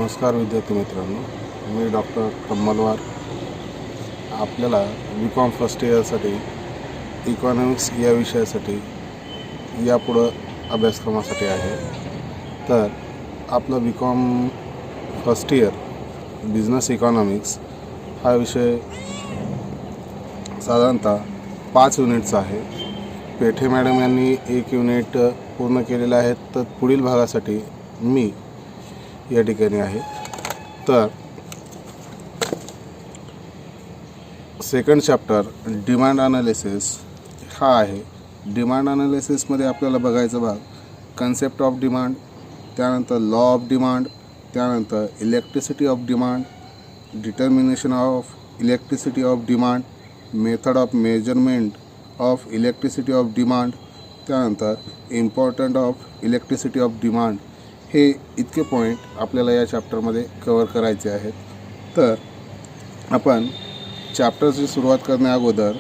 नमस्कार विद्यार्थी मित्रांनो, मी डॉक्टर कमलवार. आपल्याला BCom फर्स्ट इयरसाठी इकॉनॉमिक्स या विषयासाठी यापुढं अभ्यासक्रमासाठी आहे. तर आपलं BCom first year business economics हा विषय साधारणतः 5 युनिटचा आहे. पेठे मॅडम यांनी 1 युनिट पूर्ण केलेलं आहे, तर पुढील भागासाठी मी या ठिकाणी आहे. तर सेकंड चॅप्टर डिमांड ॲनालिसिस हा आहे. डिमांड ॲनालिसिसमध्ये आपल्याला बघायचं भाग कन्सेप्ट ऑफ डिमांड, त्यानंतर लॉ ऑफ डिमांड, त्यानंतर electricity of demand, determination of electricity of demand, method of measurement of electricity of demand, त्यानंतर important of electricity of demand. हे इतके पॉईंट आपल्याला या चॅप्टरमध्ये कवर करायचे आहेत. तर आपण चॅप्टरची सुरुवात करण्या अगोदर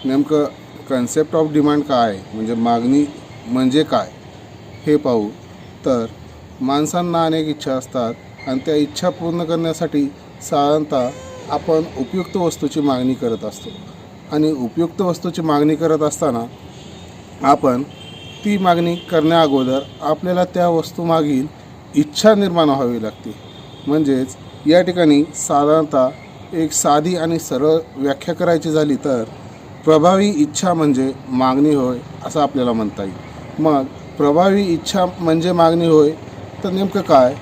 नेमकं कन्सेप्ट ऑफ डिमांड काय, म्हणजे मागणी म्हणजे काय हे पाहू. तर माणसांना अनेक इच्छा असतात आणि त्या इच्छा पूर्ण करण्यासाठी साधारणतः आपण उपयुक्त वस्तूची मागणी करत असतो. आणि उपयुक्त वस्तूची मागणी करत असताना आपण ती मागणी करण्या अगोदर आपल्याला त्या वस्तूमागील इच्छा निर्माण व्हावी लागते. म्हणजेच या ठिकाणी साधारणतः एक साधी आणि सरळ व्याख्या करायची झाली तर प्रभावी इच्छा म्हणजे मागणी होय असं आपल्याला म्हणता येईल. मग प्रभावी इच्छा म्हणजे मागणी होय तर नेमकं काय,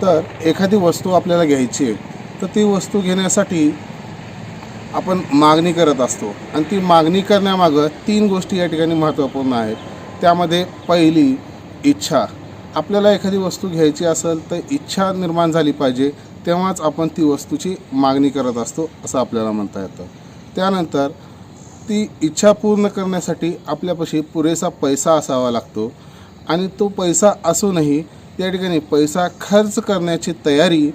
तर एखादी वस्तू आपल्याला घ्यायची आहे, तर ती वस्तू घेण्यासाठी आपण मागणी करत असतो. आणि ती मागणी करण्यामागं 3 गोष्टी या ठिकाणी महत्त्वपूर्ण आहेत. त्यामध्ये पहिली इच्छा. आपल्याला एखादी वस्तू घ्यायची असेल तर इच्छा निर्माण झाली पाहिजे, तेव्हाच आपण ती वस्तूची मागणी करत असतो असं आपल्याला म्हणता येतं. त्यानंतर ती इच्छा पूर्ण करण्यासाठी आपल्यापाशी पुरेसा पैसा असावा लागतो. आणि तो पैसा असूनही या ठिकाणी पैसा खर्च करण्याची तयारी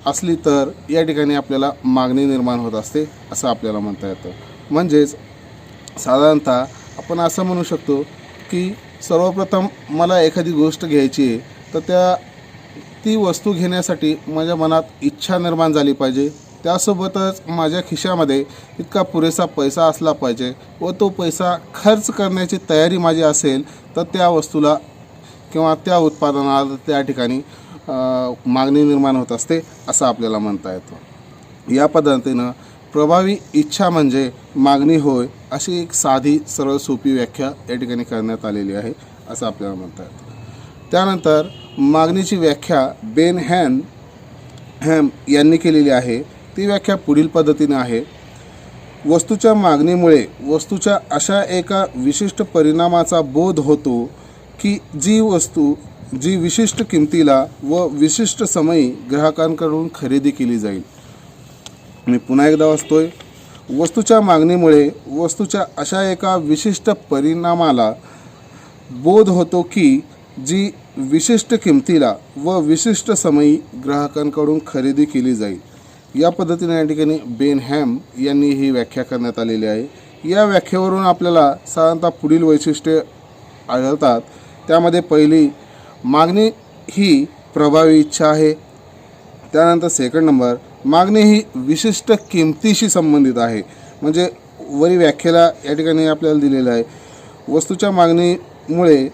असली तर या ठिकाणी आपल्याला मागणी निर्माण होत असते असं आपल्याला म्हणता येतं. म्हणजेच साधारणतः आपण असं म्हणू शकतो की सर्वप्रथम मला एखादी गोष्ट घ्यायची आहे, तर ती वस्तू घेण्यासाठी माझ्या मनात इच्छा निर्माण झाली पाहिजे. त्यासोबतच माझ्या खिशामध्ये इतका पुरेसा पैसा असला पाहिजे व तो पैसा खर्च करण्याची तयारी माझी असेल तर त्या वस्तूला किंवा त्या उत्पादनाला त्या ठिकाणी मागणी निर्माण होत असते असं आपल्याला म्हणता येतं. या पद्धतीनं प्रभावी इच्छा म्हणजे मागणी होय अशी एक साधी सरळ सोपी व्याख्या या ठिकाणी करण्यात आलेली आहे असं आपल्याला म्हणता येतं. त्यानंतर मागणीची व्याख्या बेन हॅम यांनी केलेली आहे. ती व्याख्या पुढील पद्धतीने आहे. वस्तूच्या मागणीमुळे वस्तूच्या अशा एका विशिष्ट परिणामाचा बोध होतो की जी वस्तू जी विशिष्ट किमतीला व विशिष्ट समयी ग्राहकांकडून खरेदी केली जाईल. मी पुन्हा एकदा वाचतोय. वस्तूच्या मागणीमुळे वस्तूच्या अशा एका विशिष्ट परिणामाला बोध होतो की जी विशिष्ट किमतीला व विशिष्ट समयी ग्राहकांकडून खरेदी केली जाईल. या पद्धतीने या ठिकाणी बेन हॅम यांनी ही व्याख्या करण्यात आलेली आहे. या व्याख्येवरून आपल्याला साधारणतः पुढील वैशिष्ट्ये आढळतात. त्यामध्ये पहिली, मागणी ही प्रभावी इच्छा आहे. त्यानंतर सेकंड नंबर, मागणी ही विशिष्ट किमतीशी संबंधित आहे. म्हणजे वरी व्याख्येला या ठिकाणी आपल्याला दिलेलं आहे, वस्तूच्या मागणीमुळे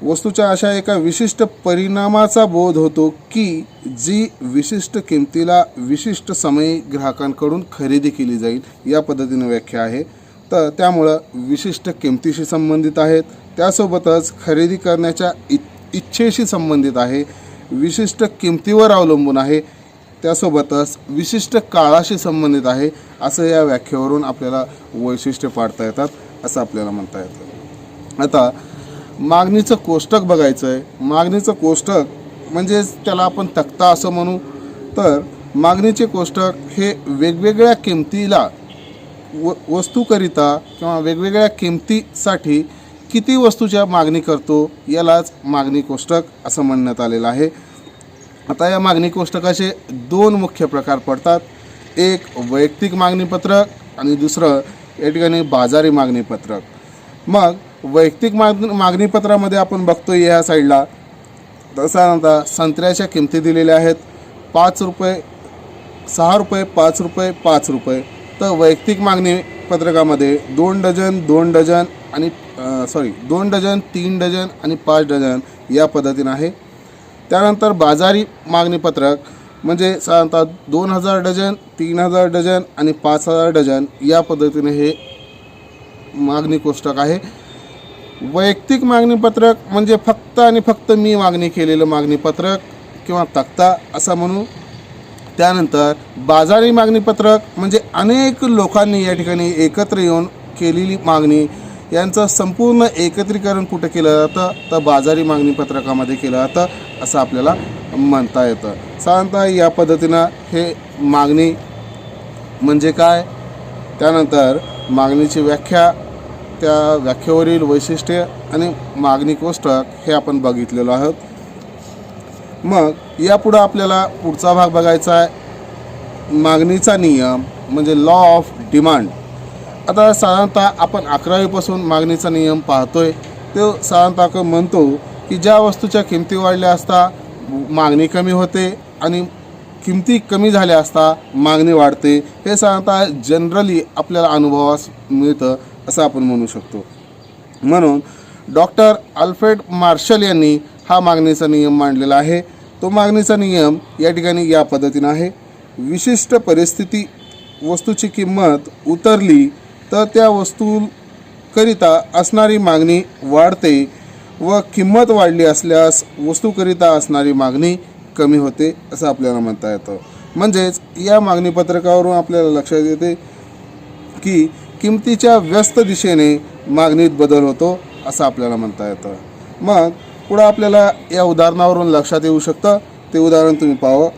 वस्तूच्या अशा एका विशिष्ट परिणामाचा बोध होतो की जी विशिष्ट किमतीला विशिष्ट समयी ग्राहकांकडून खरेदी केली जाईल. या पद्धतीने व्याख्या आहे. तर त्यामुळं विशिष्ट किमतीशी संबंधित आहेत, त्यासोबतच खरेदी करण्याच्या इच्छेशी संबंधित आहे, विशिष्ट किमतीवर अवलंबून आहे, त्यासोबतच विशिष्ट काळाशी संबंधित आहे. असं या व्याख्येवरून आपल्याला वैशिष्ट्य पाडता येतात असं आपल्याला म्हणता येतं. आता मागणीचं कोष्टक बघायचं आहे. मागणीचं कोष्टक म्हणजेच त्याला आपण तक्ता असं म्हणू. तर मागणीचे कोष्टक हे वेगवेगळ्या किमतीला वस्तूकरिता किंवा वेगवेगळ्या किमतीसाठी किती वस्तूच्या मागणी करतो यालाच मागणी कोष्टक असं म्हणण्यात आलेलं आहे. आता या मागणी कोष्टकाचे 2 मुख्य प्रकार पडतात. एक वैयक्तिक मागणीपत्रक आणि दुसरं या ठिकाणी बाजारी मागणीपत्रक. मग वैयक्तिक मागणीपत्रामध्ये आपण बघतोय या साईडला, तसा संत्र्याच्या किमती दिलेल्या आहेत ₹5, ₹6, ₹5, ₹5. तर वैयक्तिक मागणी पत्रकामध्ये 2 डझन, 2 डझन आणि 2 डझन, 3 डझन आणि 5 डझन या पद्धतीने आहे. त्यानंतर बाजारी मागणी पत्रक म्हणजे साधारणतः 2000 डझन, 3000 डझन आणि 5000 डझन या पद्धतीने हे मागणी कोष्टक आहे. वैयक्तिक मागणी पत्रक म्हणजे फक्त आणि फक्त मी मागणी केलेलं मागणी पत्रक किंवा तक्ता असा म्हणू. त्यानंतर बाजारी मागणी पत्रक म्हणजे अनेक लोकांनी या ठिकाणी एकत्र येऊन केलेली मागणी यांचं संपूर्ण एकत्रीकरण कुठं केलं जातं तर बाजारी मागणी पत्रकामध्ये केलं जातं असं आपल्याला म्हणता येतं. साधारणतः या पद्धतीनं हे मागणी म्हणजे काय, त्यानंतर मागणीची व्याख्या, त्या व्याख्येवरील वैशिष्ट्ये आणि मागणी कोष्टक हे आपण बघितलेलो आहोत. मग यापुढं आपल्याला पुढचा भाग बघायचा आहे मागणीचा नियम म्हणजे लॉ ऑफ डिमांड. आता साधारणतः आपण 11वीपासून मागणीचा नियम पाहतोय. तो साधारणतः म्हणतो की ज्या वस्तूच्या किमती वाढल्या असता मागणी कमी होते आणि किमती कमी झाल्या असता मागणी वाढते. हे साधारणतः जनरली आपल्याला अनुभवास मिळतं असं आपण म्हणू शकतो. म्हणून डॉक्टर अल्फ्रेड मार्शल यांनी हा मागणीचा नियम मांडलेला आहे. तो मागणीचा नियम या ठिकाणी या पद्धतीनं आहे. विशिष्ट परिस्थिती वस्तूची किंमत उतरली तर त्या वस्तूकरिता असणारी मागणी वाढते व किंमत वाढली असल्यास वस्तूकरिता असणारी मागणी कमी होते असं आपल्याला म्हणता येतं. म्हणजेच या मागणी पत्रकावरून आपल्याला लक्षात येते की किमतीच्या व्यस्त दिशेने मागणीत बदल होतो असं आपल्याला म्हणता येतं. मग पुढं आपल्याला या उदाहरणावरून लक्षात येऊ शकतं. ते उदाहरण तुम्ही पाहावं.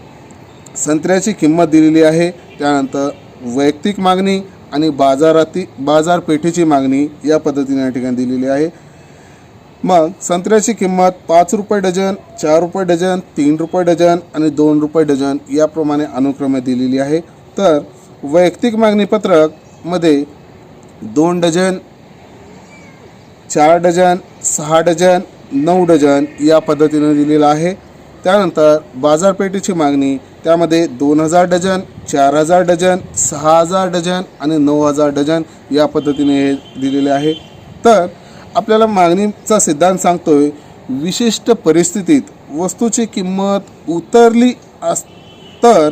संत्र्याची किंमत दिलेली आहे, त्यानंतर वैयक्तिक मागणी आणि बाजारपेठेची मागणी या पद्धतीने या ठिकाणी दिलेली आहे. मग संत्र्याची किंमत ₹5 डझन, ₹4 डझन, ₹3 डझन आणि ₹2 डझन याप्रमाणे अनुक्रमे दिलेली आहे. तर वैयक्तिक मागणी पत्रकमध्ये 2 डझन, 4 डझन, 6 डझन, 9 डझन या पद्धतीने दिलेलं आहे. त्यानंतर बाजारपेठेची मागणी त्यामध्ये 2000 डझन, 4000 डझन, 6000 डझन आणि 9000 डझन या पद्धतीने हे दिलेले आहे. तर आपल्याला मागणीचा सिद्धांत सांगतोय विशिष्ट परिस्थितीत वस्तूची किंमत उतरली तर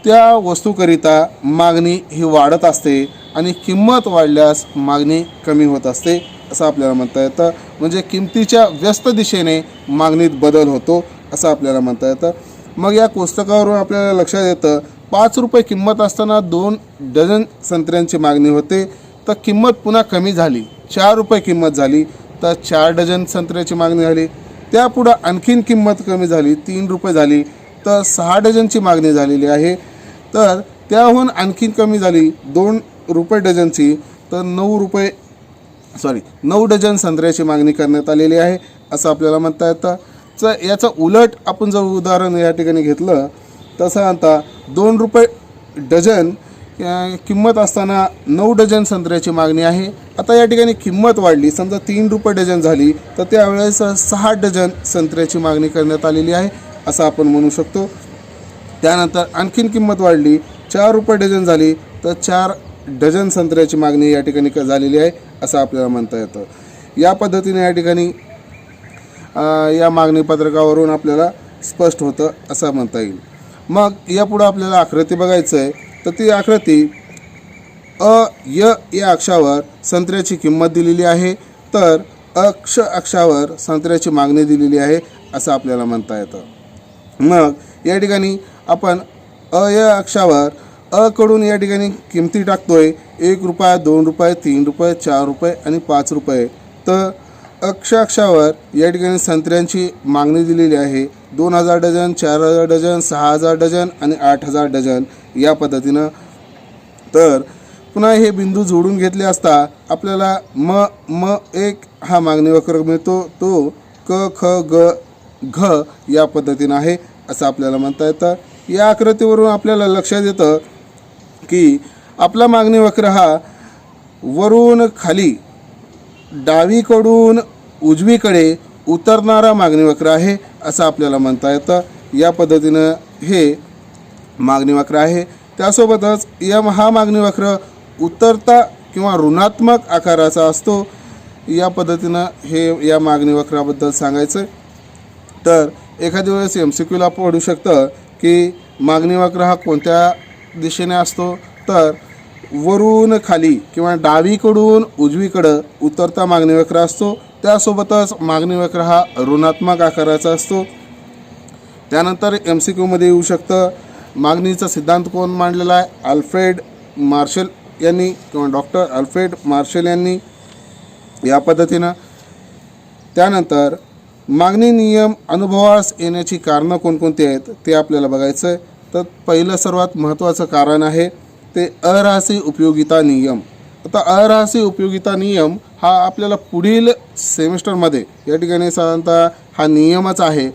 त्या वस्तूकरिता मागणी ही वाढत असते आणि किंमत वाढल्यास मागणी कमी होत असते असं आपल्याला म्हणता येतं. म्हणजे किमतीच्या व्यस्त दिशेने मागणीत बदल होतो असं आपल्याला म्हणता येतं. मग या कोष्टकावरून आपल्याला लक्षात येतं ₹5 किंमत असताना 2 डझन संत्र्यांची मागणी होते. तर किंमत पुन्हा कमी झाली, ₹4 किंमत झाली तर 4 डझन संत्र्याची मागणी झाली. त्यापुढं आणखीन किंमत कमी झाली, ₹3 झाली तर 6 डझनची मागणी झालेली आहे. तर त्याहून आणखीन कमी झाली ₹2 डझनची तर 9 डझन संत्र्याची मागणी करण्यात आलेली आहे असं आपल्याला म्हणता येतं. तर याचं उलट आपण जर उदाहरण या ठिकाणी घेतलं तर साधारणतः ₹2 डझन किंमत असताना 9 डझन संत्र्याची मागणी आहे. आता या ठिकाणी किंमत वाढली, समजा ₹3 डझन झाली तर त्यावेळेस 6 डझन संत्र्याची मागणी करण्यात आलेली आहे असं आपण म्हणू शकतो. त्यानंतर आणखीन किंमत वाढली, ₹4 डझन झाली तर 4 डझन संत्र्याची मागणी या ठिकाणी झालेली आहे असं आपल्याला म्हणता येतं. या पद्धतीने या ठिकाणी या मागणी पत्रकावरून आपल्याला स्पष्ट होतं असं म्हणता येईल. मग यापुढं आपल्याला आकृती बघायचं आहे. तर ती आकृती या अक्षावर संत्र्याची किंमत दिलेली आहे तर अक्षावर संत्र्याची मागणी दिलेली आहे असं आपल्याला म्हणता येतं. मग या ठिकाणी आपण या अक्षावर कडून या ठिकाणी किमती टाकतोय ₹1, ₹2, ₹3, ₹4 आणि ₹5. तर अक्षावर या ठिकाणी संत्र्यांची मागणी दिलेली आहे 2000 डझन, 4000 डझन, 6000 डझन आणि 8000 डझन या पद्धतीनं. तर पुन्हा हे बिंदू जोडून घेतले असता आपल्याला एक हा मागणी वक्र मिळतो. तो क, ख, ग, घ या पद्धतीनं आहे असं आपल्याला म्हणता येतं. या आकृतीवरून आपल्याला लक्षात येतं की आपला मागणी वक्र हा वरून खाली डावीकडून उजवीकडे उतरणारा मागणी वक्र आहे असं आपल्याला म्हणता येतं. या पद्धतीनं हे मागणी वक्र आहे. त्यासोबतच हा मागणी वक्र उतरता किंवा ऋणात्मक आकाराचा असतो. या पद्धतीनं हे या मागणी वक्राबद्दल सांगायचं. तर एखाद्या वेळेस MCQला पडू शकतं की मागणी वक्र हा कोणत्या दिशेने असतो, तर वरून खाली किंवा डावीकडून उजवीकडं उतरता मागणी वक्र असतो. त्यासोबतच मागणी वक्र हा ऋणात्मक आकाराचा असतो. त्यानंतर MCQमध्ये येऊ शकतं, मागणीचा सिद्धांत कोण मांडलेला आहे, अल्फ्रेड मार्शल यांनी किंवा डॉक्टर अल्फ्रेड मार्शल यांनी, या पद्धतीनं. त्यानंतर मागणी नियम अनुभवास येण्याची कारणं कोणकोणती आहेत ते आपल्याला बघायचं आहे. तर पहिलं सर्वात महत्त्वाचं कारण आहे ते अराहसी उपयोगिता नियम. आता अराहसी उपयोगिता नियम हा आपल्याला पुढील सेमिस्टरमध्ये या ठिकाणी साधारणतः हा नियमच आहे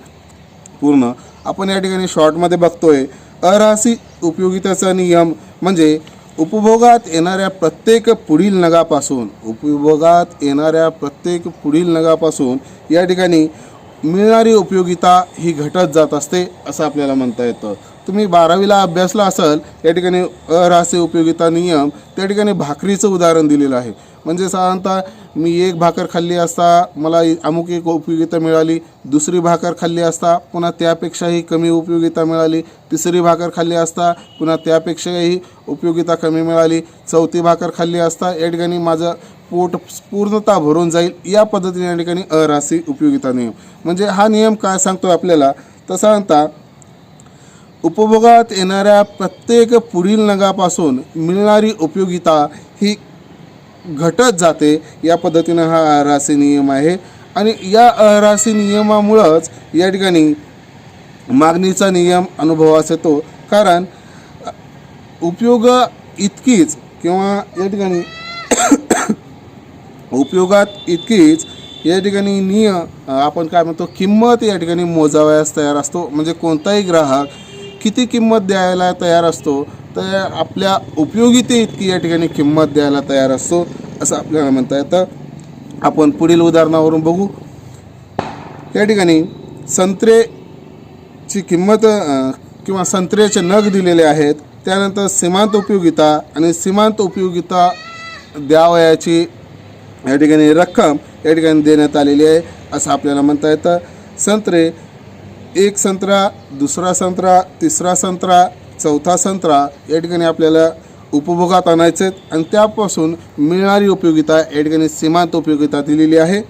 पूर्ण. आपण या ठिकाणी शॉर्टमध्ये बघतोय. अराहसी उपयोगिताचा नियम म्हणजे उपभोगात येणाऱ्या प्रत्येक पुढील नगापासून या ठिकाणी मिळणारी उपयोगिता ही घटत जात असते असं आपल्याला म्हणता येतं. तुम्ही 12वीला अभ्यासला असाल, या ठिकाणी अराहसी उपयोगिता नियम त्या ठिकाणी भाकरीचं उदाहरण दिलेलं आहे. म्हणजे साधारणतः मी एक भाकर खाल्ली असता मला अमुक एक उपयोगिता मिळाली, दुसरी भाकर खाल्ली असता पुन्हा त्यापेक्षाही कमी उपयोगिता मिळाली, तिसरी भाकर खाल्ली असता पुन्हा त्यापेक्षाही उपयोगिता कमी मिळाली, चौथी भाकर खाल्ली असता या ठिकाणी माझं पोट पूर्णतः भरून जाईल. या पद्धतीने या ठिकाणी अराहसी उपयोगिता नियम म्हणजे हा नियम काय सांगतो आपल्याला, तर साधारणतः उपभोगात येणाऱ्या प्रत्येक पुढील नगापासून मिळणारी उपयोगिता ही घटत जाते. या पद्धतीनं हा अराहसी नियम आहे. आणि या अराहसी नियमामुळंच या ठिकाणी मागणीचा नियम अनुभवास येतो. कारण उपयोग इतकीच किंवा या ठिकाणी उपयोगात इतकीच या ठिकाणी आपण काय म्हणतो किंमत या ठिकाणी मोजावयास तयार असतो. म्हणजे कोणताही ग्राहक किती किंमत द्यायला तयार असतो, तर आपल्या उपयोगिते इतकी या ठिकाणी किंमत द्यायला तयार असतो असं आपल्याला म्हणता येतं. आपण पुढील उदाहरणावरून बघू. या ठिकाणी संत्र्याची किंमत किंवा संत्र्याचे नग दिलेले आहेत. त्यानंतर सीमांत उपयोगिता आणि सीमांत उपयोगिता द्यावयाची या ठिकाणी रक्कम या ठिकाणी देण्यात आलेली आहे असं आपल्याला म्हणता येतं. संत्रे, एक संत्रा, दुसरा संत्रा, तिसरा संत्रा, चौथा संत्रा या ठिकाणी आपल्याला उपभोगात आणायचे आणि त्यापासून मिळणारी उपयोगिता या ठिकाणी सीमांत उपयोगिता दिलेली आहे.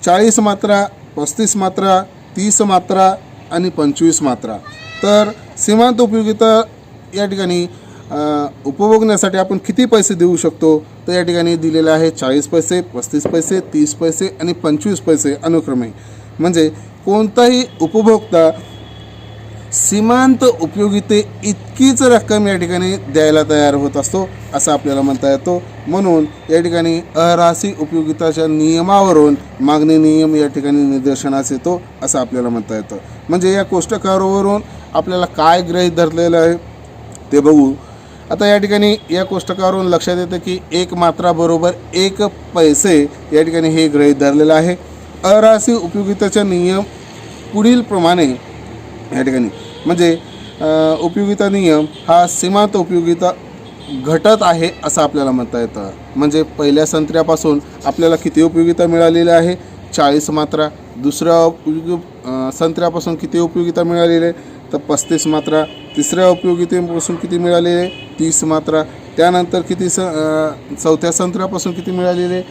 40 मात्रा, 35 मात्रा, 30 मात्रा आणि 25 मात्रा. तर सीमांत उपयोगिता या ठिकाणी उपभोगण्यासाठी आपण किती पैसे देऊ शकतो, तर या ठिकाणी दिलेले आहे 40 पैसे, 35 पैसे, 30 पैसे आणि 25 पैसे अनुक्रमे. म्हणजे कोणताही उपभोक्ता सीमांत उपयोगिते इतकीच रक्कम या ठिकाणी द्यायला तयार होत असतो असं आपल्याला म्हणता येतो. म्हणून या ठिकाणी अराहसी उपयोगिताच्या नियमावरून मागणी नियम या ठिकाणी निदर्शनास येतो असं आपल्याला म्हणता येतं. म्हणजे या कोष्टकावरून आपल्याला काय गृहीत धरलेलं आहे ते बघू. आता या ठिकाणी या कोष्टकावरून लक्षात येतं की 1 मात्रा बरोबर 1 पैसे या ठिकाणी हे गृहीत धरलेलं आहे. अराहसी उपयोगिताचा नियम पुढील प्रमाणे या ठिकाणी म्हणजे उपयोगिता नियम हा सीमांत उपयोगिता घटत आहे असं आपल्याला म्हणता येतं. म्हणजे पहिल्या संत्र्यापासून आपल्याला किती उपयोगिता मिळालेली आहे, 40 मात्रा. दुसऱ्या संत्र्यापासून किती उपयोगिता मिळालेली आहे, तर 35 मात्रा. तिसऱ्या उपयोगितेपासून किती मिळालेले आहे, 30 मात्रा. त्यानंतर किती चौथ्या संत्र्यापासून किती मिळालेले,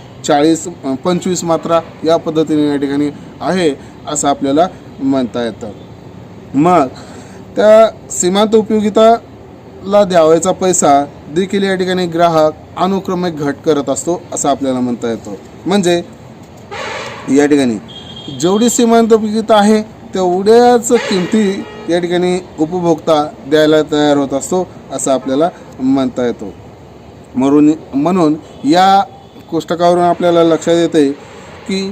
25 मात्रा. या पद्धतीने या ठिकाणी आहे असं आपल्याला म्हणता येतं. मग त्या सीमांत उपयोगिताला द्यावायचा पैसा देखील या ठिकाणी ग्राहक अनुक्रमे घट करत असतो असं आपल्याला म्हणता येतं. म्हणजे या ठिकाणी जेवढी सीमांत उपयोगिता आहे तेवढ्याच किमती या ठिकाणी उपभोक्ता द्यायला तयार होत असतो असं आपल्याला म्हणता येतो. म्हणून या कोष्टकावरून आपल्याला लक्षात येते की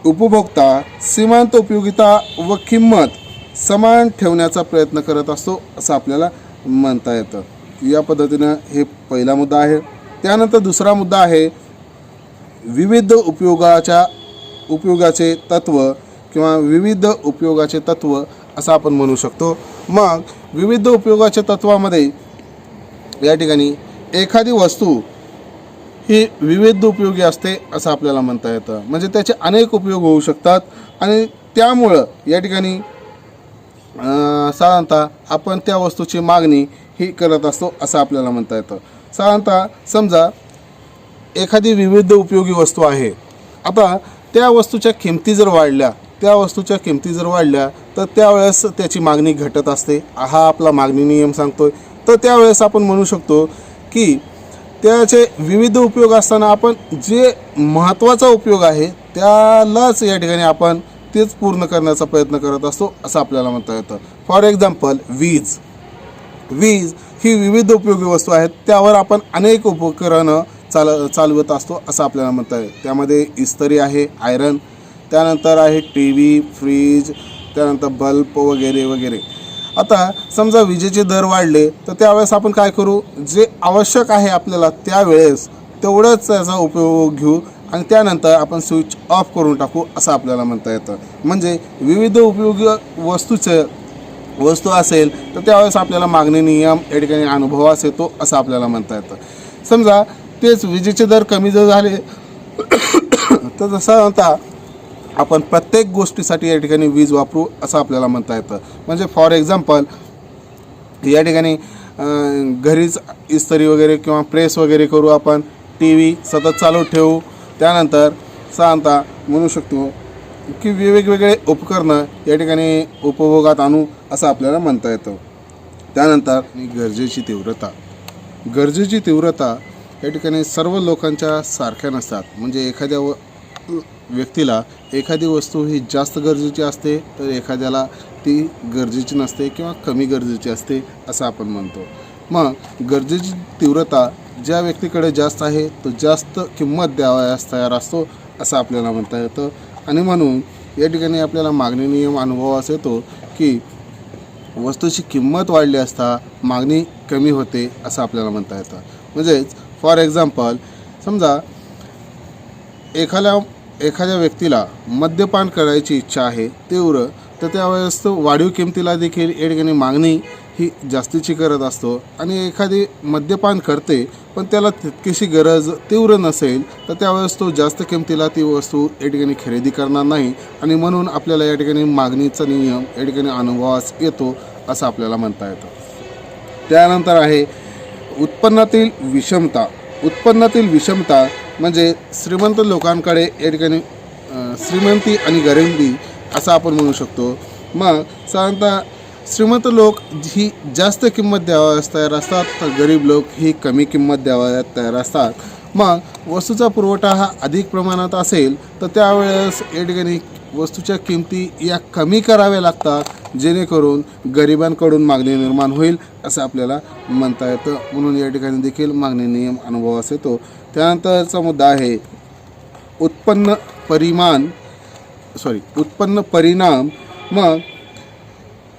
उपभोक्ता सीमांत उपयोगिता व किंमत समान ठेवण्याचा प्रयत्न करत असतो असं आपल्याला म्हणता येतं. या पद्धतीनं हे पहिला मुद्दा आहे. त्यानंतर दुसरा मुद्दा आहे विविध उपयोगाचे तत्त्व किंवा विविध उपयोगाचे तत्त्व असं आपण म्हणू शकतो. मग विविध उपयोगाच्या तत्वामध्ये या ठिकाणी एखादी वस्तू ही विविध उपयोगी असते असं आपल्याला म्हणता येतं. म्हणजे त्याचे अनेक उपयोग होऊ शकतात आणि त्यामुळं या ठिकाणी साधारणतः आपण त्या वस्तूची मागणी ही करत असतो असं आपल्याला म्हणता येतं. साधारणतः समजा एखादी विविध उपयोगी वस्तू आहे. आता त्या वस्तूच्या किमती जर वाढल्या तर त्यावेळेस त्याची मागणी घटत असते. हा आपला मागणी नियम सांगतोय. तर त्यावेळेस आपण म्हणू शकतो की त्याचे विविध उपयोग असताना आपण जे महत्त्वाचा उपयोग आहे त्यालाच या ठिकाणी आपण तेच पूर्ण करण्याचा प्रयत्न करत असतो असं आपल्याला म्हणता येतं. फॉर एक्झाम्पल वीज ही विविध उपयोगी वस्तू आहेत. त्यावर आपण अनेक उपकरणं चालवत असतो असं आपल्याला म्हणता येईल. त्यामध्ये इस्त्री आहे, आयरन, त्यानंतर आहे टी व्ही, फ्रीज, त्यानंतर बल्ब वगैरे वगैरे. आता समजा विजेचे दर वाढले तर त्यावेळेस आपण काय करू, जे आवश्यक आहे आपल्याला त्यावेळेस तेवढंच त्याचा उपयोग घेऊ आणि त्यानंतर आपण स्विच ऑफ करून टाकू असं आपल्याला म्हणता येतं. म्हणजे विविध उपयोगी वस्तू असेल तर त्यावेळेस आपल्याला मागणी नियम या ठिकाणी अनुभवास येतो असं आपल्याला म्हणता येतं. समजा तेच विजेचे दर कमी जर झाले तर तसं आता आपण प्रत्येक गोष्टीसाठी या ठिकाणी वीज वापरू असं आपल्याला म्हणता येतं. म्हणजे फॉर एक्झाम्पल या ठिकाणी घरीच इस्त्री वगैरे किंवा प्रेस वगैरे करू आपण, टी व्ही सतत चालू ठेवू, त्यानंतर साधारणतः म्हणू शकतो की वेगवेगळे उपकरणं या ठिकाणी उपभोगात आणू असं आपल्याला म्हणता येतं. त्यानंतर गरजेची तीव्रता या ठिकाणी सर्व लोकांच्या सारख्या नसतात. म्हणजे एखाद्या व्यक्तीला एखादी वस्तू ही जास्त गरजेची असते तर एखाद्याला ती गरजेची नसते किंवा कमी गरजेची असते असं आपण म्हणतो. मग गरजेची तीव्रता ज्या व्यक्तीकडे जास्त आहे तो जास्त किंमत द्यावयास तयार असतो असं आपल्याला म्हणता येतं. आणि म्हणून या ठिकाणी आपल्याला मागणी नियम अनुभवास येतो की वस्तूची किंमत वाढली असता मागणी कमी होते असं आपल्याला म्हणता येतं. म्हणजेच फॉर एक्झाम्पल समजा एखाद्या व्यक्तीला मद्यपान करायची इच्छा आहे तीव्र, तर त्यावेळेस तो वाढीव किमतीला देखील या ठिकाणी मागणी ही जास्तीची करत असतो. आणि एखादी मद्यपान करते पण त्याला तितकीशी गरज तीव्र नसेल तर त्यावेळेस तो जास्त किमतीला ती वस्तू या ठिकाणी खरेदी करणार नाही. आणि म्हणून आपल्याला या ठिकाणी मागणीचा नियम या ठिकाणी अनुभवास येतो असं आपल्याला म्हणता येतं. त्यानंतर आहे उत्पन्नातील विषमता म्हणजे श्रीमंत लोकांकडे या ठिकाणी श्रीमंती आणि गरिबी असं आपण म्हणू शकतो. मग साधारणतः श्रीमंत लोक ही जास्त किंमत द्यावयास तयार असतात तर गरीब लोक ही कमी किंमत द्यावयास तयार असतात. मग वस्तूचा पुरवठा हा अधिक प्रमाणात असेल तर त्यावेळेस या ठिकाणी वस्तूच्या किमती या कमी कराव्या लागतात जेणेकरून गरिबांकडून मागणी निर्माण होईल असं आपल्याला म्हणता येतं. म्हणून या ठिकाणी देखील मागणी नियम अनुभवास येतो. त्यानंतरचा मुद्दा आहे उत्पन्न परिणाम. मग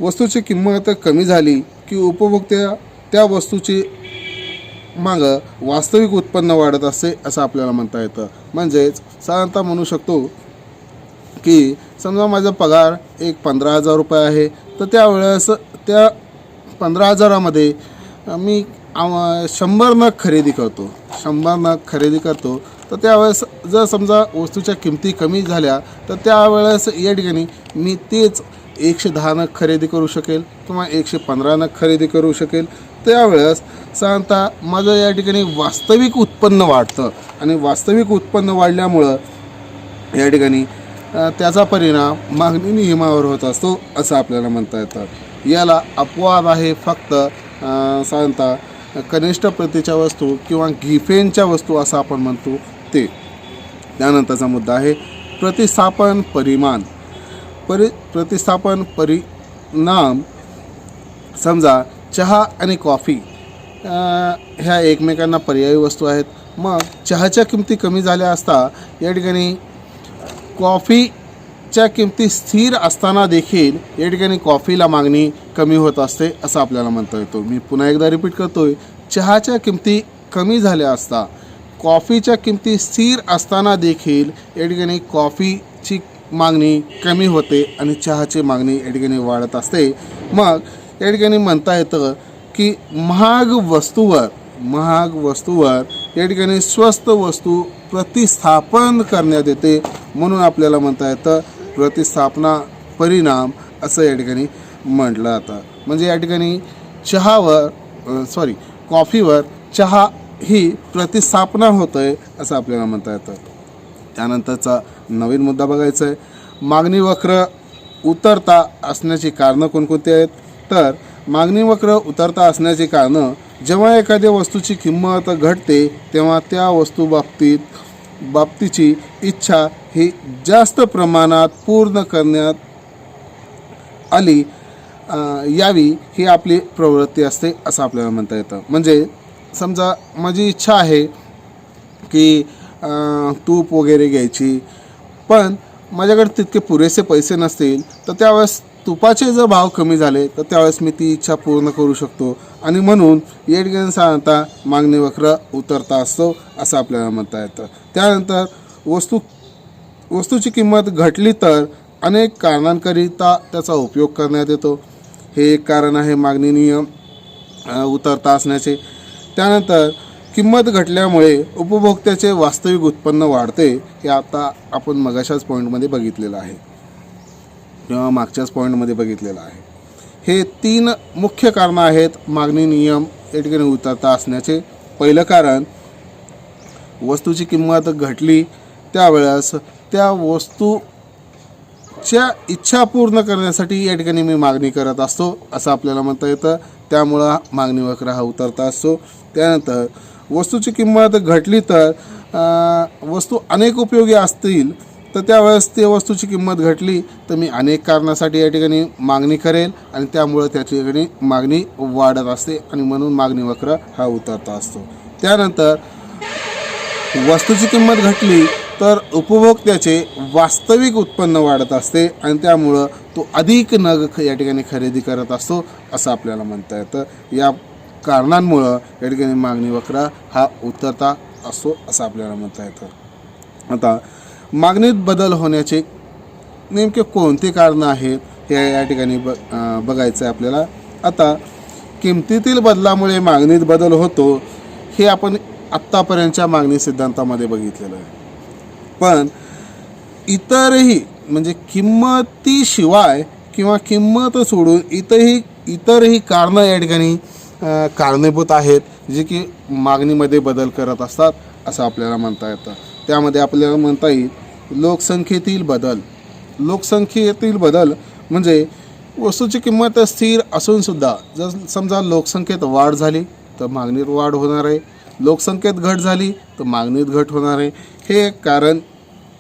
वस्तूची किंमत कमी झाली की उपभोक्त्या त्या वस्तूची मागं वास्तविक उत्पन्न वाढत असते असं आपल्याला म्हणता येतं. म्हणजेच साधारणतः म्हणू शकतो की समजा माझा पगार एक 15,000 रुपये आहे तर त्यावेळेस त्या 15,000मध्ये मी 100 नग खरेदी करतो तर त्यावेळेस जर समजा वस्तूच्या किमती कमी झाल्या तर त्यावेळेस या ठिकाणी मी तेच 110 नग खरेदी करू शकेल किंवा 115 नग खरेदी करू शकेल. त्यावेळेस साधारणतः माझं या ठिकाणी वास्तविक उत्पन्न वाढतं आणि वास्तविक उत्पन्न वाढल्यामुळं या ठिकाणी त्याचा परिणाम मागणी नियमावर होत असतो असं आपल्याला म्हणता येतं. याला अपवाद आहे फक्त साधारणतः कनिष्ठ प्रतीच्या वस्तू किंवा गिफेनच्या वस्तू असं आपण म्हणतो ते. त्यानंतरचा मुद्दा आहे प्रतिस्थापन परिणाम. समजा चहा आणि कॉफी ह्या एकमेकांना पर्यायी वस्तू आहेत. मग चहाच्या किमती कमी झाल्या असता या ठिकाणी कॉफीच्या किमती स्थिर असताना देखील या ठिकाणी कॉफीला मागणी कमी होत असते असं आपल्याला म्हणता येतो. मी पुन्हा एकदा रिपीट करतोय, चहाच्या किमती कमी झाल्या असता कॉफीच्या किमती स्थिर असताना देखील या ठिकाणी कॉफीची मागणी कमी होते आणि चहाची मागणी या ठिकाणी वाढत असते. मग या ठिकाणी म्हणता येतं की महाग वस्तूवर या ठिकाणी स्वस्त वस्तू प्रतिस्थापन करण्यात येते, म्हणून आपल्याला म्हणता येतं प्रतिस्थापना परिणाम असं या ठिकाणी म्हटलं जातं. म्हणजे या ठिकाणी कॉफीवर चहा ही प्रतिस्थापना होत आहे असं आपल्याला म्हणता येतं. त्यानंतरचा नवीन मुद्दा बघायचा आहे, मागणी वक्र उतरता असण्याची कारणं कोणकोणती आहेत. तर मागणी वक्र उतरता असण्याची कारणं, जेव्हा एखाद्या वस्तूची किंमत घटते तेव्हा त्या वस्तू बाबतीची इच्छा ही जास्त प्रमाणात पूर्ण करण्यात यावी ही आपली प्रवृत्ती असते असं आपल्याला म्हणता येतं. म्हणजे समजा माझी इच्छा आहे की तूप वगैरे घ्यायची, पण माझ्याकडे तितके पुरेसे पैसे नसतील, तर त्यावेळेस तुपाचे जर भाव कमी झाले तर त्यावेळेस मी ती इच्छा पूर्ण करू शकतो. आणि म्हणून या ठिकाणी साधारणतः मागणी वक्र उतरता असतो असं आपल्याला म्हणता येतं. त्यानंतर वस्तूची किंमत घटली तर अनेक कारणांकरिता त्याचा उपयोग करण्यात येतो. हे एक कारण आहे मागणी नियम उतरता असण्याचे. त्यानंतर किंमत घटल्यामुळे उपभोक्त्याचे वास्तविक उत्पन्न वाढते, हे आता आपण मगाच्याच पॉईंटमध्ये बघितलेलं आहे किंवा मागच्याच पॉईंटमध्ये बघितलेलं आहे. हे 3 मुख्य कारणं आहेत मागणी नियम या ठिकाणी उतरता असण्याचे. पहिलं कारण, वस्तूची किंमत घटली त्यावेळेस त्या वस्तूच्या इच्छा पूर्ण करण्यासाठी या ठिकाणी मी मागणी करत असतो असं आपल्याला म्हणता येतं. त्यामुळं मागणी वक्र हा उतरता असतो. त्यानंतर वस्तूची किंमत घटली तर वस्तू अनेक उपयोगी असतील, तर त्यावेळेस ते वस्तूची किंमत घटली तर मी अनेक कारणासाठी या ठिकाणी मागणी करेल आणि त्यामुळं त्याची ठिकाणी मागणी वाढत असते आणि म्हणून मागणी वक्र हा उतरता असतो. त्यानंतर वस्तूची किंमत घटली तर उपभोक्त्याचे वास्तविक उत्पन्न वाढत असते आणि त्यामुळं तो अधिक नग या ठिकाणी खरेदी करत असतो असं आपल्याला म्हणता येतं. या कारणांमुळं या ठिकाणी मागणी वक्र हा उतरता असतो असं आपल्याला म्हणता येतं. आता मागणीत बदल होण्याचे नेमके कोणते कारणं आहेत हे या ठिकाणी बघायचं आहे आपल्याला. आता किमतीतील बदलामुळे मागणीत बदल होतो हे आपण आत्तापर्यंतच्या मागणी सिद्धांतामध्ये बघितलेलं आहे. पण इतरही म्हणजे किंमतीशिवाय किंवा किंमत सोडून इतरही कारणं या ठिकाणी कारणीभूत आहेत, जे की मागणीमध्ये बदल करत असतात असं आपल्याला म्हणता येतं. त्यामध्ये आपल्याला म्हणता येईल लोकसंख्येतील बदल म्हणजे वस्तूची किंमत स्थिर असूनसुद्धा जर समजा लोकसंख्येत वाढ झाली तर मागणीत वाढ होणार आहे, लोकसंख्येत घट झाली तर मागणीत घट होणार आहे, हे एक कारण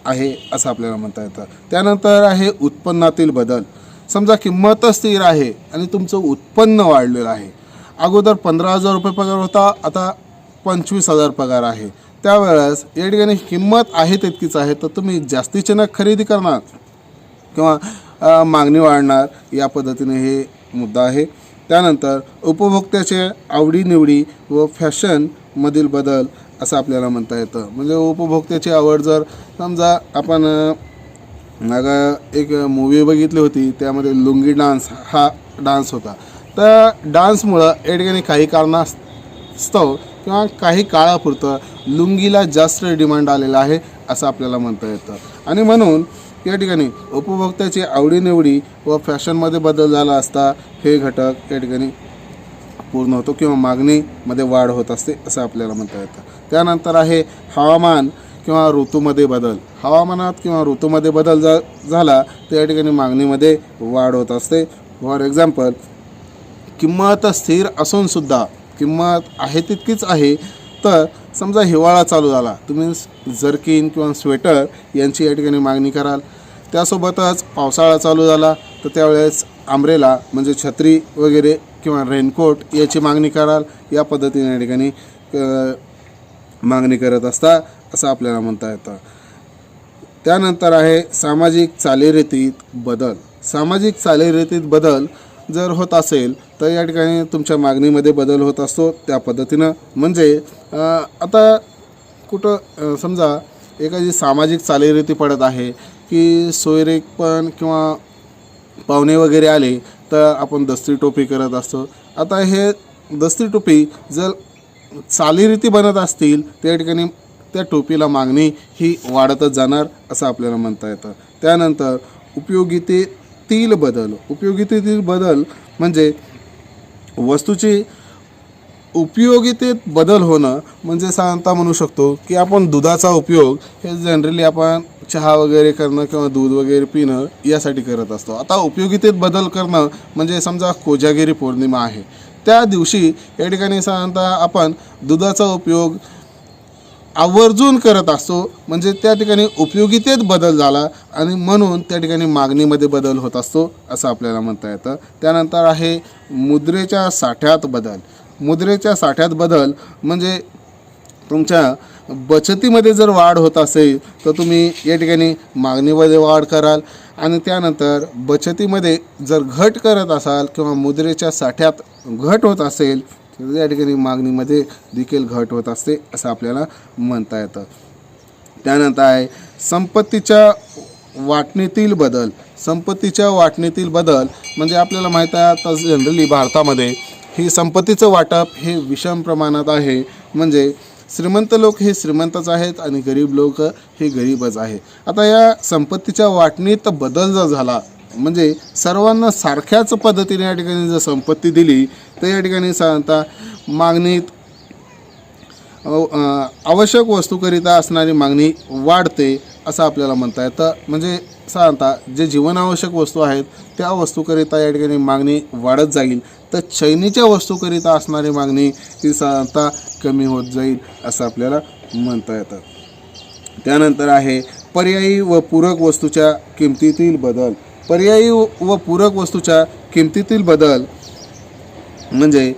आहे असं आपल्याला म्हणता येतं. त्यानंतर आहे उत्पन्नातील बदल. समजा किंमत स्थिर आहे आणि तुमचं उत्पन्न वाढलेलं आहे. अगोदर 15,000 रुपये पगार होता, आता 25,000 पगार आहे. त्यावेळेस या ठिकाणी किंमत आहे तितकीच आहे, तर तुम्ही जास्तीचे नग खरेदी करणार किंवा मागणी वाढणार, या पद्धतीने हे मुद्दा आहे. त्यानंतर उपभोक्त्याचे आवडीनिवडी व फॅशनमधील बदल असं आपल्याला म्हणता येतं. म्हणजे उपभोक्त्याची आवड, जर समजा आपण एक मूवी बघितली होती, त्यामध्ये लुंगी डान्स हा डान्स होता, तर डान्समुळं या ठिकाणी काही कारणास्तव किंवा काही काळापुरतं लुंगीला जास्त डिमांड आलेला आहे असं आपल्याला म्हणता येतं. आणि म्हणून या ठिकाणी उपभोक्त्याची आवडीनिवडी व फॅशनमध्ये बदल झाला असता हे घटक या ठिकाणी पूर्ण होतो किंवा मागणीमध्ये वाढ होत असते असं आपल्याला म्हणता येतं. त्यानंतर आहे हवामान किंवा ऋतूमध्ये बदल. हवामानात किंवा ऋतूमध्ये बदल झाला तर या ठिकाणी मागणीमध्ये वाढ होत असते. फॉर एक्झाम्पल, किंमत स्थिर असूनसुद्धा किंमत आहे तितकीच आहे, तर समजा हिवाळा चालू झाला, तुम्ही जर्किन किंवा स्वेटर यांची या ठिकाणी मागणी कराल. त्यासोबतच पावसाळा चालू झाला तर त्यावेळेस आंब्रेला म्हणजे छत्री वगैरे किंवा रेनकोट याची मागणी कराल. या पद्धतीने या ठिकाणी मागणी करत असता असं आपल्याला म्हणता येतं. त्यानंतर आहे सामाजिक चालीरीतीत बदल. सामाजिक चालीरीतीत बदल जर होत असेल तर या ठिकाणी तुमच्या मागणीमध्ये बदल होत असतो त्या पद्धतीनं. म्हणजे आता कुठं समजा एखादी सामाजिक चालीरीती पडत आहे की सोयरेकपण किंवा पाहुणे वगैरे आले तर आपण दस्ती टोपी करत असतो. आता हे दस्ती टोपी जर चालीरीती बनत असतील त्या ठिकाणी त्या टोपीला मागणी ही वाढतच जाणार असं आपल्याला म्हणता येतं. त्यानंतर उपयोगितेतील बदल म्हणजे वस्तूची उपयोगितेत बदल होणं. म्हणजे साधारणतः म्हणू शकतो की आपण दुधाचा उपयोग हे जनरली आपण चहा वगैरे करणं किंवा दूध वगैरे पिणं यासाठी करत असतो. आता उपयोगितेत बदल करणं म्हणजे समजा कोजागिरी पौर्णिमा आहे, त्या दिवशी या ठिकाणी साधारणतः आपण दुधाचा उपयोग आवर्जून करत असतो. म्हणजे त्या ठिकाणी उपयोगितेत बदल झाला आणि म्हणून त्या ठिकाणी मागणीमध्ये बदल होत असतो असं आपल्याला म्हणता येतं. त्यानंतर आहे मुद्रेच्या साठ्यात बदल म्हणजे तुमच्या बचतीमध्ये जर वाढ होत असेल तर तुम्ही या ठिकाणी मागणीमध्ये वाढ कराल. आणि त्यानंतर बचतीमध्ये जर घट करत असाल किंवा मुद्रेच्या साठ्यात घट होत असेल तर या ठिकाणी मागणीमध्ये देखील घट होत असते असं आपल्याला म्हणता येतं. त्यानंतर आहे संपत्तीच्या वाटणीतील बदल म्हणजे आपल्याला माहीत आहे आता जनरली भारतामध्ये ही संपत्तीचं वाटप हे विषम प्रमाणात आहे. म्हणजे श्रीमंत लोक हे श्रीमंतच आहेत आणि गरीब लोक हे गरीबच आहे. आता या संपत्तीच्या वाटणीत बदल जर झाला म्हणजे सर्वांना सारख्याच पद्धतीने या ठिकाणी जर संपत्ती दिली तर या ठिकाणी साधारणतः मागणीत आवश्यक वस्तूकरिता असणारी मागणी वाढते असं आपल्याला म्हणता येतं. म्हणजे साधारणतः जे जीवनावश्यक वस्तू आहेत त्या वस्तूकरिता या ठिकाणी मागणी वाढत जाईल तर चैनीच्या वस्तूकरिता असणारी मागणी ही साधारणतः कमी होत जाईल असं आपल्याला म्हणता येतं. त्यानंतर आहे पर्यायी व पूरक वस्तूच्या किमतीतील बदल म्हणजे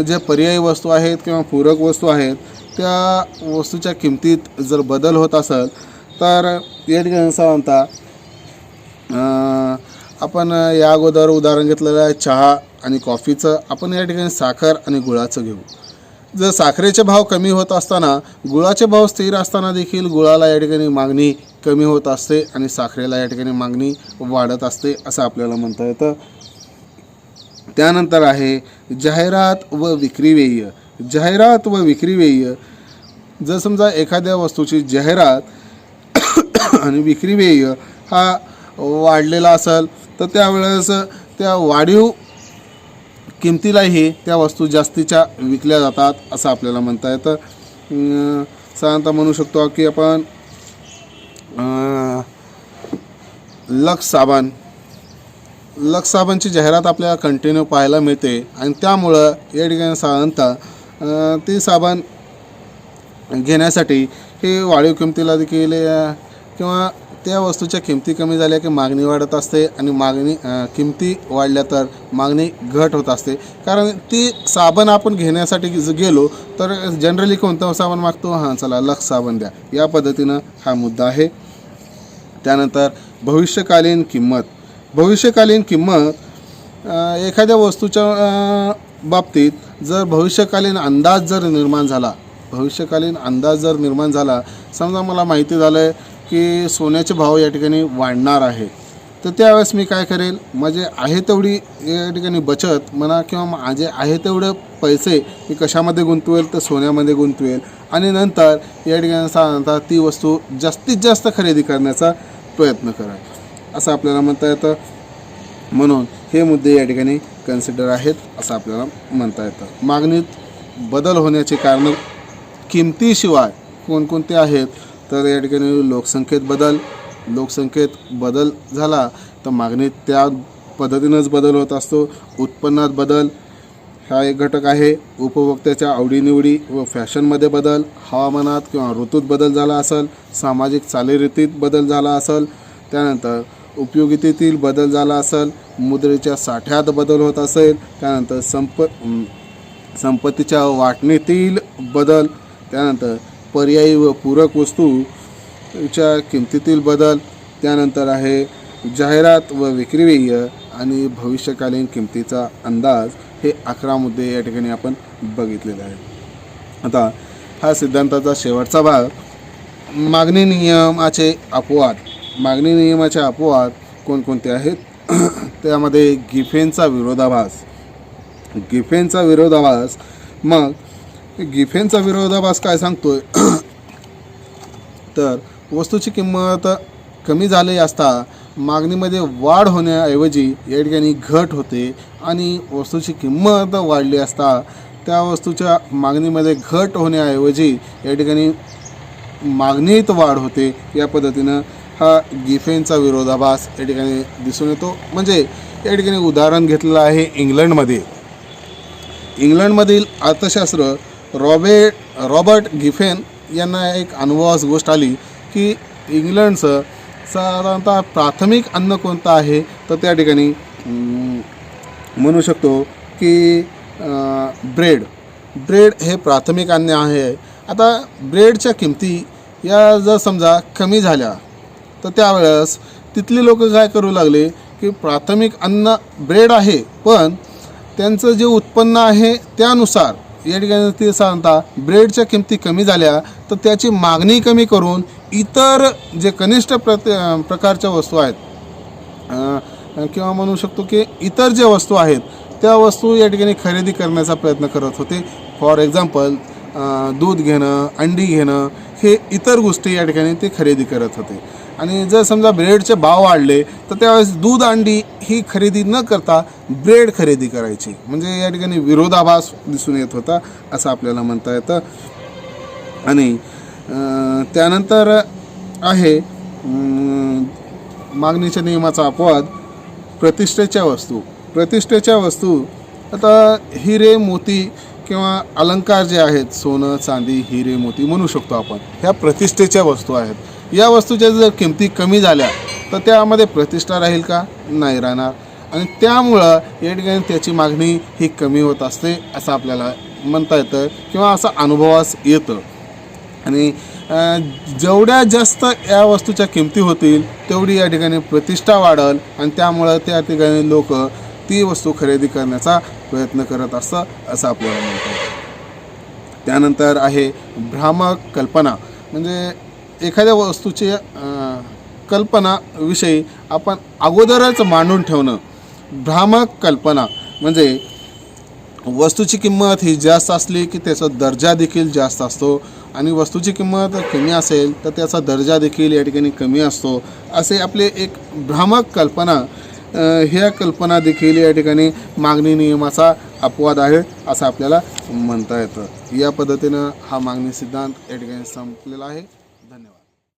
ज्या पर्यायी वस्तू आहेत किंवा पूरक वस्तू आहेत त्या वस्तूच्या किमतीत जर बदल होत असेल तर या ठिकाणी साधारणतः आपण या अगोदर उदाहरण घेतलेलं आहे चहा आणि कॉफीचं. आपण या ठिकाणी साखर आणि गुळाचं घेऊ. जर साखरेचे भाव कमी होत असताना गुळाचे भाव स्थिर असताना देखील गुळाला या ठिकाणी मागणी कमी होत असते आणि साखरेला या ठिकाणी मागणी वाढत असते असं आपल्याला म्हणता येतं. त्यानंतर आहे जाहिरात व विक्री व्यय. जर समजा एखाद्या वस्तूची जाहिरात आणि विक्री व्यय हा वाढलेला असेल तर त्यावेळेस त्या वाढीव किमतीलाही त्या वस्तू जास्तीच्या विकल्या जातात असं आपल्याला म्हणता येतं. साधारणतः म्हणू शकतो की आपण लक्स साबणची जाहिरात आपल्याला कंटिन्यू पाहायला मिळते आणि त्यामुळं या ठिकाणी साधारणतः ती साबण घेण्यासाठी हे वाढीव किमतीला देखील किंवा त्या वस्तूच्या किमती कमी झाल्या की मागणी वाढत असते आणि किमती वाढल्या तर मागणी घट होत असते. कारण ती साबण आपण घेण्यासाठी गेलो तर जनरली कोणतं साबण मागतो, हां चला लक्स साबण द्या, या पद्धतीनं हा मुद्दा आहे. त्यानंतर भविष्यकालीन किंमत एखाद्या वस्तूच्या बाबतीत जर भविष्यकालीन अंदाज जर निर्माण झाला समजा मला माहिती झालं आहे की सोन्याचे भाव या ठिकाणी वाढणार आहे तर त्यावेळेस मी काय करेल, माझे आहे तेवढी या ठिकाणी बचत म्हणा किंवा माझे आहे तेवढे पैसे मी कशामध्ये गुंतवेल तर सोन्यामध्ये गुंतवेल आणि नंतर या ठिकाणी साधारणतः ती वस्तू जास्तीत जास्त खरेदी करण्याचा प्रयत्न करेल असं आपल्याला म्हणता येतं. म्हणून हे मुद्दे या ठिकाणी कन्सिडर आहेत असं आपल्याला म्हणता येतं. मागणीत बदल होण्याचे कारण किमतीशिवाय कोणकोणते आहेत तर या ठिकाणी लोकसंख्येत बदल झाला तर मागणीत त्या पद्धतीनंच बदल होत असतो. उत्पन्नात बदल हा एक घटक आहे. उपभोक्त्याच्या आवडीनिवडी व फॅशनमध्ये बदल, हवामानात किंवा ऋतूत बदल झाला असेल, सामाजिक चालीरीतीत बदल झाला असेल, त्यानंतर उपयोगितेतील बदल झाला असेल, मुद्रेच्या साठ्यात बदल होत असेल, त्यानंतर संपत्तीच्या वाटणीतील बदल, त्यानंतर पर्यायी व पूरक वस्तूच्या किमतीतील बदल, त्यानंतर आहे जाहिरात व विक्री व्यय आणि भविष्यकालीन किमतीचा अंदाज. हे 11 मुद्दे या ठिकाणी आपण बघितलेले आहेत. आता हा सिद्धांताचा शेवटचा भाग मागणी नियमाचे अपवाद. मागणी नियमाचे अपवाद कोणकोणते आहेत? त्यामध्ये गिफेनचा विरोधाभास. गिफेनचा विरोधाभास, मग गिफेनचा विरोधाभास काय सांगतोय तर वस्तूची किंमत कमी झाली असता मागणीमध्ये वाढ होण्याऐवजी या ठिकाणी घट होते आणि वस्तूची किंमत वाढली असता त्या वस्तूच्या मागणीमध्ये घट होण्याऐवजी या ठिकाणी मागणीत वाढ होते. या पद्धतीनं हा गिफेनचा विरोधाभास या ठिकाणी दिसून येतो. म्हणजे या ठिकाणी उदाहरण घेतलेलं आहे इंग्लंडमध्ये. इंग्लंडमधील अर्थशास्त्र रॉबर्ट गिफेन यांना एक अनुभवास गोष्ट आली की इंग्लंडचं साधारणतः प्राथमिक अन्न कोणतं आहे, तर त्या ठिकाणी म्हणू शकतो की ब्रेड हे प्राथमिक अन्न आहे. आता ब्रेडच्या किमती या जर समजा कमी झाल्या तर त्यावेळेस तिथली लोक काय करू लागले की प्राथमिक अन्न ब्रेड आहे, पण त्यांचं जे उत्पन्न आहे त्यानुसार या ठिकाणी ते साधारणतः ब्रेडच्या किमती कमी झाल्या तर त्याची मागणी कमी करून इतर जे कनिष्ठ प्रकारच्या वस्तू आहेत किंवा म्हणू शकतो की इतर ज्या वस्तू आहेत त्या वस्तू या ठिकाणी खरेदी करण्याचा प्रयत्न करत होते. फॉर एक्झाम्पल दूध घेणं, अंडी घेणं, हे इतर गोष्टी या ठिकाणी ते खरेदी करत होते. आणि जर समजा ब्रेडचे भाव वाढले तर त्यावेळेस दूध अंडी ही खरेदी न करता ब्रेड खरेदी करायची. म्हणजे या ठिकाणी विरोधाभास दिसून येत होता असं आपल्याला म्हणता येतं. आणि त्यानंतर आहे मागणीच्या नियमाचा अपवाद, प्रतिष्ठेच्या वस्तू. आता हिरे मोती किंवा अलंकार जे आहेत, सोनं चांदी हिरे मोती म्हणू शकतो आपण, ह्या प्रतिष्ठेच्या वस्तू आहेत. या वस्तूच्या जर किमती कमी झाल्या तर त्यामध्ये प्रतिष्ठा राहील का? नाही राहणार. आणि त्यामुळं या ठिकाणी त्याची मागणी ही कमी होत असते असं आपल्याला म्हणता येतं किंवा असं अनुभवास येतं. आणि जेवढ्या जास्त या वस्तूच्या किमती होतील तेवढी या ठिकाणी प्रतिष्ठा वाढेल आणि त्यामुळं त्या ठिकाणी लोक ती वस्तू खरेदी करण्याचा प्रयत्न करत असतं असं आपल्याला म्हणता येतं. त्यानंतर आहे भ्रामक कल्पना. म्हणजे एखाद्या वस्तूची कल्पनाविषयी आपण अगोदरच मांडून ठेवणं. भ्रामक कल्पना म्हणजे वस्तूची किंमत ही जास्त असली की त्याचा दर्जा देखील जास्त असतो आणि वस्तूची किंमत कमी असेल तर त्याचा दर्जा देखील या ठिकाणी कमी असतो. असे आपले एक भ्रामक कल्पना, ह्या कल्पना देखील या ठिकाणी मागणी नियमाचा अपवाद आहे असं आपल्याला म्हणता येतं. या पद्धतीनं हा मागणी सिद्धांत या ठिकाणी संपलेला आहे.